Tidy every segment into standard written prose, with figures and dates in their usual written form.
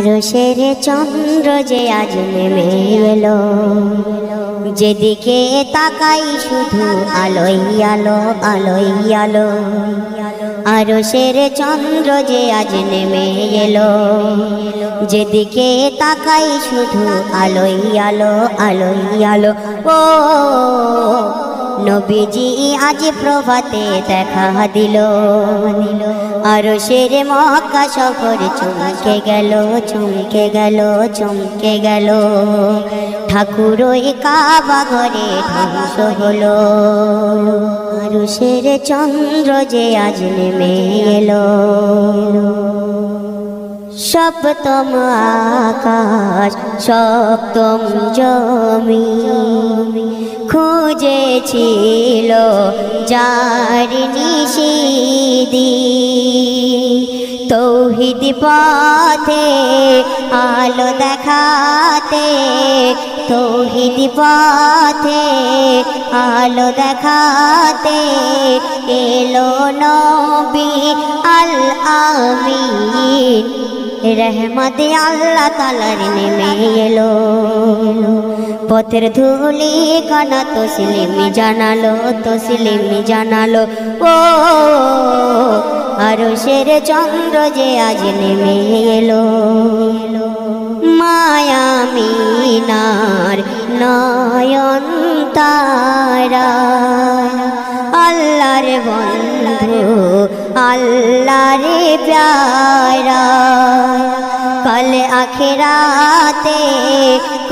আরশের চন্দ্র যে আজ নেমে এলো, যেদিকে তাকাই শুধু আলোই আলো আলোই আলো। আরশের চন্দ্র যে আজ নেমে এলো, যেদিকে তাকাই শুধু আলোই আলো আলোই আলো। ও নবীজি আজ প্রভাতে দেখা দিল, আরশের মক্কা শহর চমকে গেল চমকে গেল চমকে গেল। ঠাকুরই কাবা ঘরে ধ্বংস হলো, আরশের চন্দ্র যে আজ নেমে এলো। সপ্তম আকাশ সপ্তম জমিন খুঁজেছিল যার নিশিদিন, তৌহিদ পথে আলো দেখাতে, তৌহিদ পথে আলো দেখাতে এলো নবী আল আমিন। রহমত আল্লাহ তাআলার নেমে এলো, পথের ধুলি কানা তসলিম জানালো তসলিম জানালো। ও আরশের চন্দ্র যে আজ নেমে এলো, মায়া মিনার নয়ন তারা, আল্লাহর বন্ধু আল্লাহর প্যারা। কাল আখিরাতে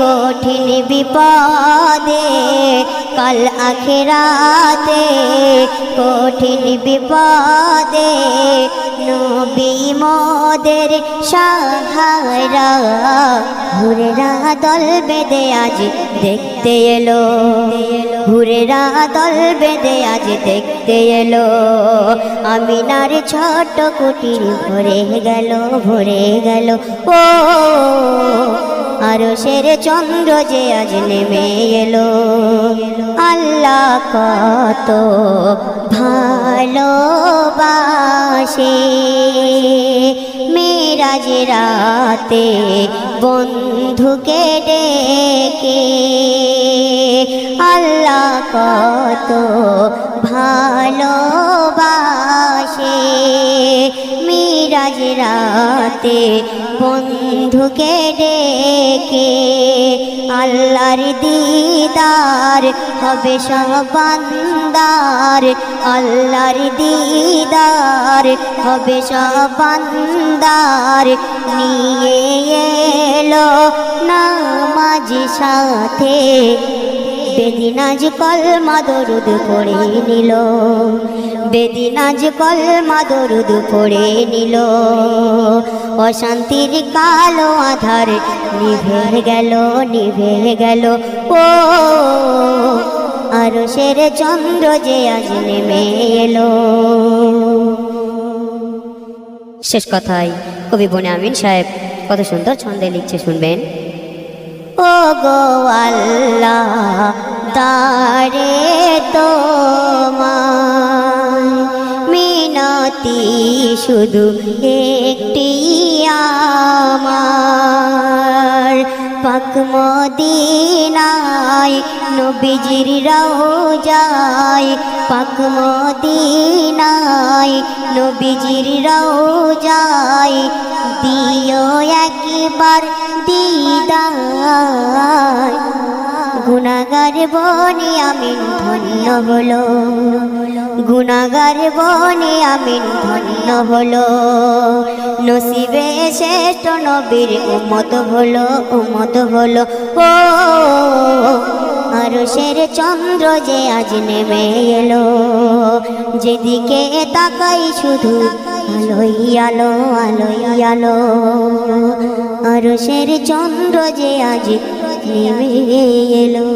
কঠিন বিপদে, কাল আখিরাতে কঠিন বিপদে নবী মোদের সাহারা। হুরেরা দল বেঁধে আজ দেখতে এলো, হুরেরা দল বেঁধে আজ দেখতে এলো। আমিনার ছোট কুটির ভরে গেল ভরে গেল। ও আরশের চন্দ্র যে আজ নেমে এলো, আল্লাহ কত ভালোবাসে। মেরাজ রাতে বন্ধুকে ডেকে, আল্লাহ কত ভালোবাসে। মেরাজ রাতে বন্ধুকে ডেকে, আল্লাহর দিদার হবে সব বান্দার, আল্লাহর দিদার হবে সব বান্দার। নিয়ে এলো নামাজ সাথে, বেদিনাজ কলমা দরুদ পড়ে নিল, বেদিনাজ কলমা দরুদ পড়ে নিল। অশান্তির কালো আধার নিভে গেল নিভে গেল। ও আরশের চন্দ্র যে আজ নেমে এলো। শেষ কথায় কবি বনে আমিন সাহেব কত সুন্দর ছন্দে লিখছে, শুনবেন। ও গো আল্লাহ দারে তোমার মিনতি শুধু একটি আমার, পাক মদিনায় নবীজির রওজায়, পাক মদিনায় নবীজির রওজায় দিও একবার দিদার। গুনাহগার বনে আমিন ধন্য হলো, গুনাহগার বনে আমিন ধন্য হলো। নসিবে শ্রেষ্ঠ নবীর উম্মত হলো উম্মত হলো। ও আরশের চন্দ্র যে আজ নেমে এলো, যেদিকে তাকাই শুধু আলোই আলো আলোই আলো। আরশের চন্দ্র যে আজ নেমে এলো।